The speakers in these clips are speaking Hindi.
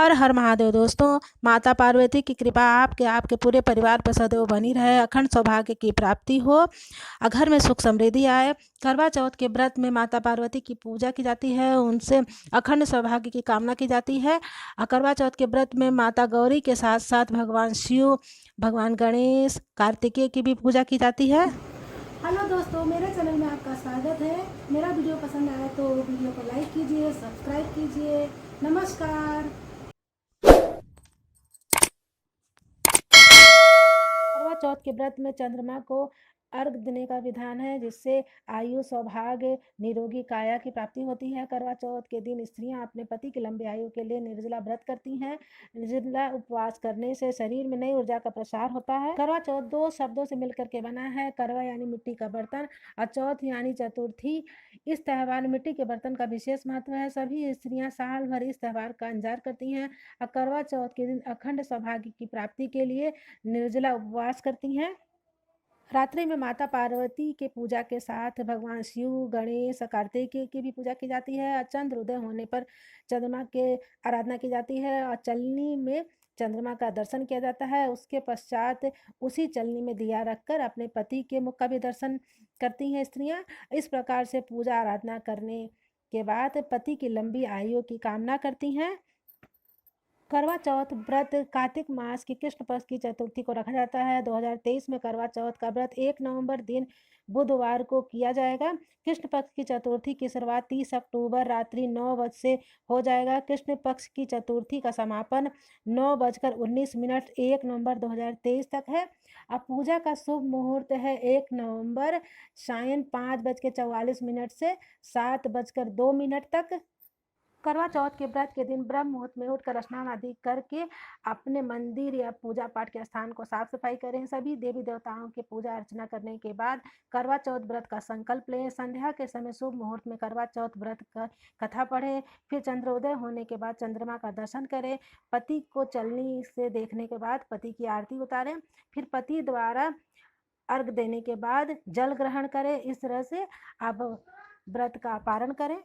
हर हर महादेव दोस्तों। माता पार्वती की कृपा आपके आपके पूरे परिवार पर सदैव बनी रहे, अखंड सौभाग्य की प्राप्ति हो, घर में सुख समृद्धि आए। करवा चौथ के व्रत में माता पार्वती की पूजा की जाती है, उनसे अखंड सौभाग्य की कामना की जाती है। करवा चौथ के व्रत में माता गौरी के साथ साथ भगवान शिव, भगवान गणेश, कार्तिकेय की भी पूजा की जाती है। हेलो दोस्तों, मेरे चैनल में आपका स्वागत है। मेरा वीडियो पसंद आया तो वीडियो को लाइक कीजिए, सब्सक्राइब कीजिए। नमस्कार। करवा चौथ के व्रत में चंद्रमा को अर्घ देने का विधान है, जिससे आयु, सौभाग्य, निरोगी काया की प्राप्ति होती है। करवा चौथ के दिन स्त्रियां अपने पति की लंबी आयु के लिए निर्जला व्रत करती हैं। निर्जला उपवास करने से शरीर में नई ऊर्जा का प्रसार होता है। करवा चौथ दो शब्दों से मिलकर के बना है। करवा यानी मिट्टी का बर्तन और चौथ यानी चतुर्थी। इस त्यौहार में मिट्टी के बर्तन का विशेष महत्व है। सभी स्त्रियां साल भर इस त्यौहार का इंतजार करती हैं और करवा चौथ के दिन अखंड सौभाग्य की प्राप्ति के लिए निर्जला उपवास करती हैं। रात्रि में माता पार्वती के पूजा के साथ भगवान शिव, गणेश, कार्तिकेय की भी पूजा की जाती है और चंद्र उदय होने पर चंद्रमा के आराधना की जाती है और चलनी में चंद्रमा का दर्शन किया जाता है। उसके पश्चात उसी चलनी में दिया रखकर अपने पति के मुख का भी दर्शन करती हैं स्त्रियां। इस प्रकार से पूजा आराधना करने के बाद पति की लंबी आयु की कामना करती हैं। करवा चौथ व्रत कार्तिक मास की कृष्ण पक्ष की चतुर्थी को रखा जाता है। 2023 में करवा चौथ का व्रत 1 नवंबर दिन बुधवार को किया जाएगा। कृष्ण पक्ष की चतुर्थी की शुरुआत 30 अक्टूबर रात्रि 9 बजे से हो जाएगा। कृष्ण पक्ष की चतुर्थी का समापन 9:19 1 नवंबर 2023 तक है। अब पूजा का शुभ मुहूर्त है 1 नवंबर सायं 5:44 से 7:02 तक। करवा चौथ के व्रत के दिन ब्रह्म मुहूर्त में उठकर स्नान आदि करके अपने मंदिर या पूजा पाठ के स्थान को साफ सफाई करें। सभी देवी देवताओं की पूजा अर्चना करने के बाद करवा चौथ व्रत का संकल्प लें। संध्या के समय शुभ मुहूर्त में करवा चौथ व्रत का कथा पढ़ें। फिर चंद्रोदय होने के बाद चंद्रमा का दर्शन करें। पति को चलनी से देखने के बाद पति की आरती उतारें। फिर पति द्वारा अर्घ देने के बाद जल ग्रहण करें। इस तरह से आप व्रत का पारण करें।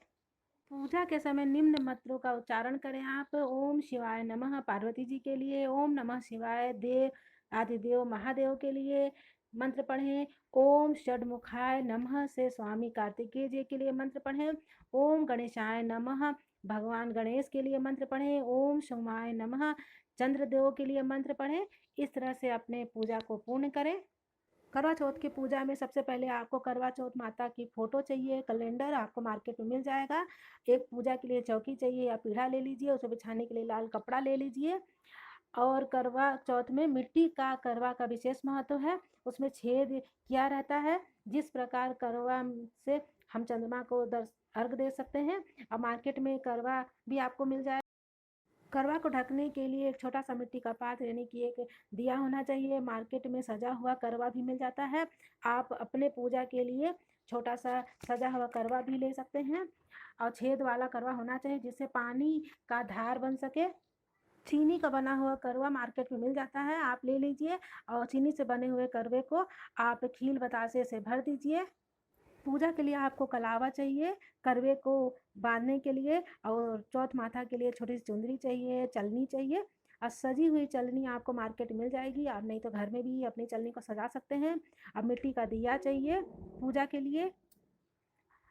पूजा के समय निम्न मंत्रों का उच्चारण करें आप। ओम शिवाय नमः पार्वती जी के लिए, ओम नमः शिवाय देव आदिदेव महादेव के लिए मंत्र पढ़ें। ओम षडमुखाय नमः से स्वामी कार्तिकेय जी के लिए मंत्र पढ़ें। ओम गणेशाय नमः भगवान गणेश के लिए मंत्र पढ़ें। ओम सोमाय नमः चंद्रदेव के लिए मंत्र पढ़ें। इस तरह से अपने पूजा को पूर्ण करें। करवा चौथ की पूजा में सबसे पहले आपको करवा चौथ माता की फोटो चाहिए। कैलेंडर आपको मार्केट में मिल जाएगा। एक पूजा के लिए चौकी चाहिए या पीढ़ा ले लीजिए। उसे बिछाने के लिए लाल कपड़ा ले लीजिए। और करवा चौथ में मिट्टी का करवा का विशेष महत्व है। उसमें छेद किया रहता है। जिस प्रकार करवा से हम चंद्रमा को अर्घ दे सकते हैं। और मार्केट में करवा भी आपको मिल जाए। करवा को ढकने के लिए एक छोटा सा मिट्टी का पात्र यानी कि एक दिया होना चाहिए। मार्केट में सजा हुआ करवा भी मिल जाता है। आप अपने पूजा के लिए छोटा सा सजा हुआ करवा भी ले सकते हैं। और छेद वाला करवा होना चाहिए जिससे पानी का धार बन सके। चीनी का बना हुआ करवा मार्केट में मिल जाता है, आप ले लीजिए। और चीनी से बने हुए करवे को आप खील बतासे से भर दीजिए। पूजा के लिए आपको कलावा चाहिए करवे को बांधने के लिए। और चौथ माथा के लिए छोटी सी चुंदरी चाहिए, चलनी चाहिए। और सजी हुई चलनी आपको मार्केट मिल जाएगी। आप नहीं तो घर में भी अपनी चलनी को सजा सकते हैं। अब मिट्टी का दिया चाहिए पूजा के लिए।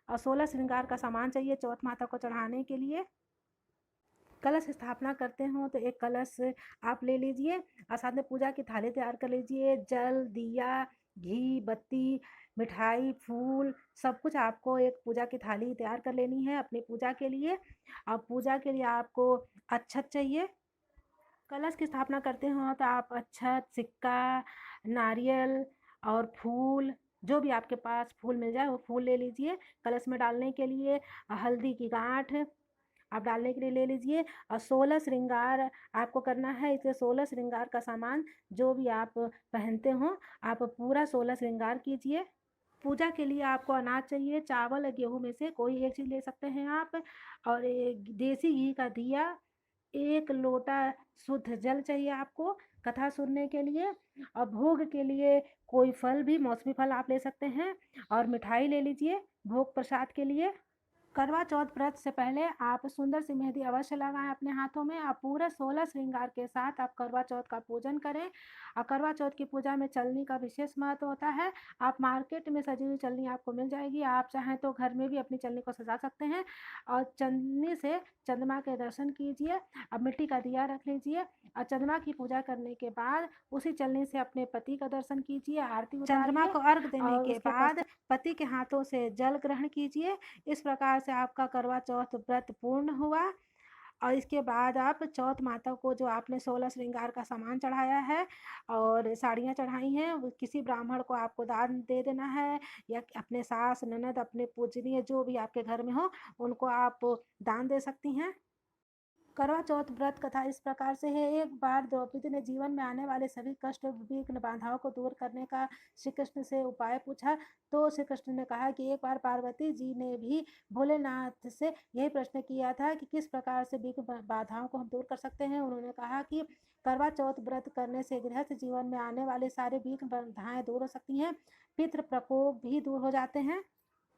और 16 श्रृंगार का सामान चाहिए चौथ माता को चढ़ाने के लिए। कलश स्थापना करते हो तो एक कलश आप ले लीजिए और साथ में पूजा की थाली तैयार कर लीजिए। जल, दिया, घी, बत्ती, मिठाई, फूल सब कुछ आपको एक पूजा की थाली तैयार कर लेनी है अपनी पूजा के लिए। और पूजा के लिए आपको अक्षत चाहिए। कलश की स्थापना करते हो तो आप अक्षत, सिक्का, नारियल और फूल जो भी आपके पास फूल मिल जाए वो फूल ले लीजिए। कलश में डालने के लिए हल्दी की गांठ आप डालने के लिए ले लीजिए। और 16 श्रृंगार आपको करना है। इसलिए 16 श्रृंगार का सामान जो भी आप पहनते हो आप पूरा 16 श्रृंगार कीजिए। पूजा के लिए आपको अनाज चाहिए, चावल या गेहूँ में से कोई एक चीज़ ले सकते हैं आप। और एक देसी घी का दिया, 1 लोटा शुद्ध जल चाहिए आपको कथा सुनने के लिए। और भोग के लिए कोई फल भी, मौसमी फल आप ले सकते हैं। और मिठाई ले लीजिए भोग प्रसाद के लिए। करवा चौथ व्रत से पहले आप सुंदर सी मेहंदी अवश्य लगाएं अपने हाथों में। आप पूरे 16 श्रृंगार के साथ आप करवा चौथ का पूजन करें। और करवा चौथ की पूजा में चलनी का विशेष महत्व होता है। आप मार्केट में सजी हुई चलनी आपको मिल जाएगी। आप चाहें तो घर में भी अपनी चलनी को सजा सकते हैं। और चलनी से चंद्रमा के दर्शन कीजिए। अब मिट्टी का दिया रख लीजिए और चंद्रमा की पूजा करने के बाद उसी चलनी से अपने पति का दर्शन कीजिए, आरती उतारिए। चंद्रमा को अर्घ देने के बाद पति के हाथों से जल ग्रहण कीजिए। इस प्रकार से आपका करवा चौथ व्रत पूर्ण हुआ। और इसके बाद आप चौथ माता को जो आपने 16 श्रृंगार का सामान चढ़ाया है और साड़ियाँ चढ़ाई हैं, वो किसी ब्राह्मण को आपको दान दे देना है, या अपने सास ननद अपने पूजनीय जो भी आपके घर में हो उनको आप दान दे सकती हैं। करवा चौथ व्रत कथा इस प्रकार से है। एक बार द्रौपदी ने जीवन में आने वाले सभी कष्ट विघ्न बाधाओं को दूर करने का श्री कृष्ण से उपाय पूछा। तो श्री कृष्ण ने कहा कि एक बार पार्वती जी ने भी भोलेनाथ से यही प्रश्न किया था कि किस प्रकार से विघ्न बाधाओं को हम दूर कर सकते हैं। उन्होंने कहा कि करवा चौथ व्रत करने से गृहस्थ जीवन में आने वाले सारे विघ्न बाधाएं दूर हो सकती हैं, पितृ प्रकोप भी दूर हो जाते हैं।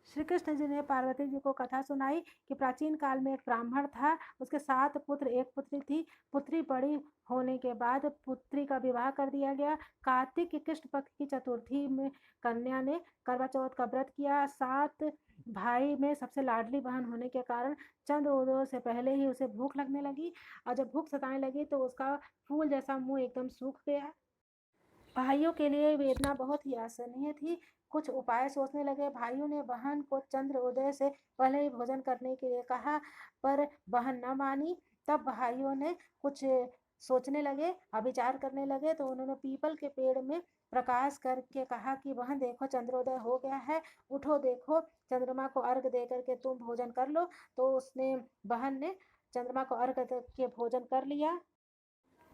श्री कृष्ण जी ने पार्वती जी को कथा सुनाई कि प्राचीन काल में एक ब्राह्मण था। उसके 7 पुत्र, एक पुत्री थी। पुत्री बड़ी होने के बाद पुत्री का विवाह कर दिया गया। कार्तिक की कृष्ण पक्ष की चतुर्थी में कन्या ने करवा चौथ का व्रत किया। 7 भाई में सबसे लाडली बहन होने के कारण चंद्रोदय से पहले ही उसे भूख लगने लगी। और जब भूख सताने लगी तो उसका फूल जैसा मुंह एकदम सूख गया। भाइयों के लिए वेदना बहुत ही असहनीय थी। कुछ उपाय सोचने लगे। भाइयों ने बहन को चंद्र उदय से पहले ही भोजन करने के लिए कहा, पर बहन न मानी। तब भाइयों ने कुछ सोचने लगे और विचार करने लगे। तो उन्होंने पीपल के पेड़ में प्रकाश करके कहा कि बहन देखो चंद्रोदय हो गया है, उठो देखो, चंद्रमा को अर्घ दे करके तुम भोजन कर लो। तो उसने बहन ने चंद्रमा को अर्घ दे के भोजन कर लिया।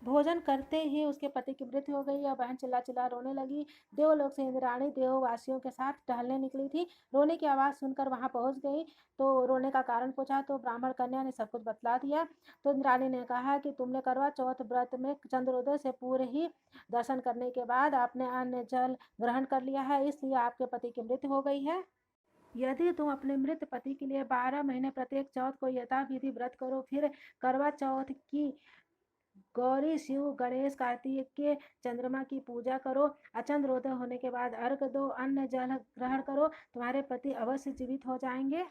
भोजन करते ही उसके पति की मृत्यु हो गई और बहन चिल्ला चिल्ला रोने लगी। देवलोक से इंद्राणी देववासियों के साथ टहलने निकली थी। रोने की आवाज़ सुनकर वहां पहुंच गई। तो रोने का कारण पूछा तो ब्राह्मण कन्या ने सब कुछ बतला दिया। तो इंद्राणी ने कहा कि तुमने करवा चौथ व्रत में चंद्रोदय से पूर्व ही दर्शन करने के बाद आपने अन्न जल ग्रहण कर लिया है, इसलिए आपके पति की मृत्यु हो गई है। यदि तुम अपने मृत पति के लिए 12 महीने प्रत्येक चौथ को यथाविधि व्रत करो, फिर करवा चौथ की गौरी, शिव, गणेश, कार्तिक के चंद्रमा की पूजा करो, चंद्रोदय होने के बाद अर्घ दो, अन्न जल ग्रहण करो, तुम्हारे पति अवश्य जीवित हो जाएंगे।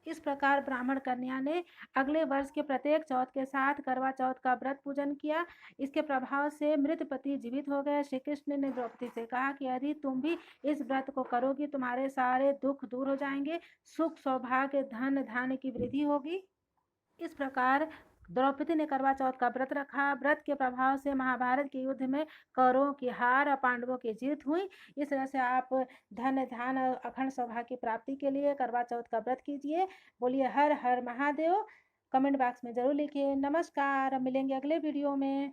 इस प्रकार ब्राह्मण कन्या ने अगले वर्ष के प्रत्येक चौथ के साथ करवा चौथ का व्रत पूजन किया। इसके प्रभाव से मृत पति जीवित हो गए। श्री कृष्ण ने द्रौपदी से कहा कि यदि तुम भी इस व्रत को करोगी तुम्हारे सारे दुख दूर हो जाएंगे, सुख, सौभाग्य, धन धान्य की वृद्धि होगी। इस प्रकार द्रौपदी ने करवा चौथ का व्रत रखा। व्रत के प्रभाव से महाभारत के युद्ध में कौरवों की हार और पांडवों की जीत हुई। इस तरह से आप धन धान और अखंड सौभाग्य की प्राप्ति के लिए करवा चौथ का व्रत कीजिए। बोलिए हर हर महादेव। कमेंट बॉक्स में जरूर लिखिए। नमस्कार, मिलेंगे अगले वीडियो में।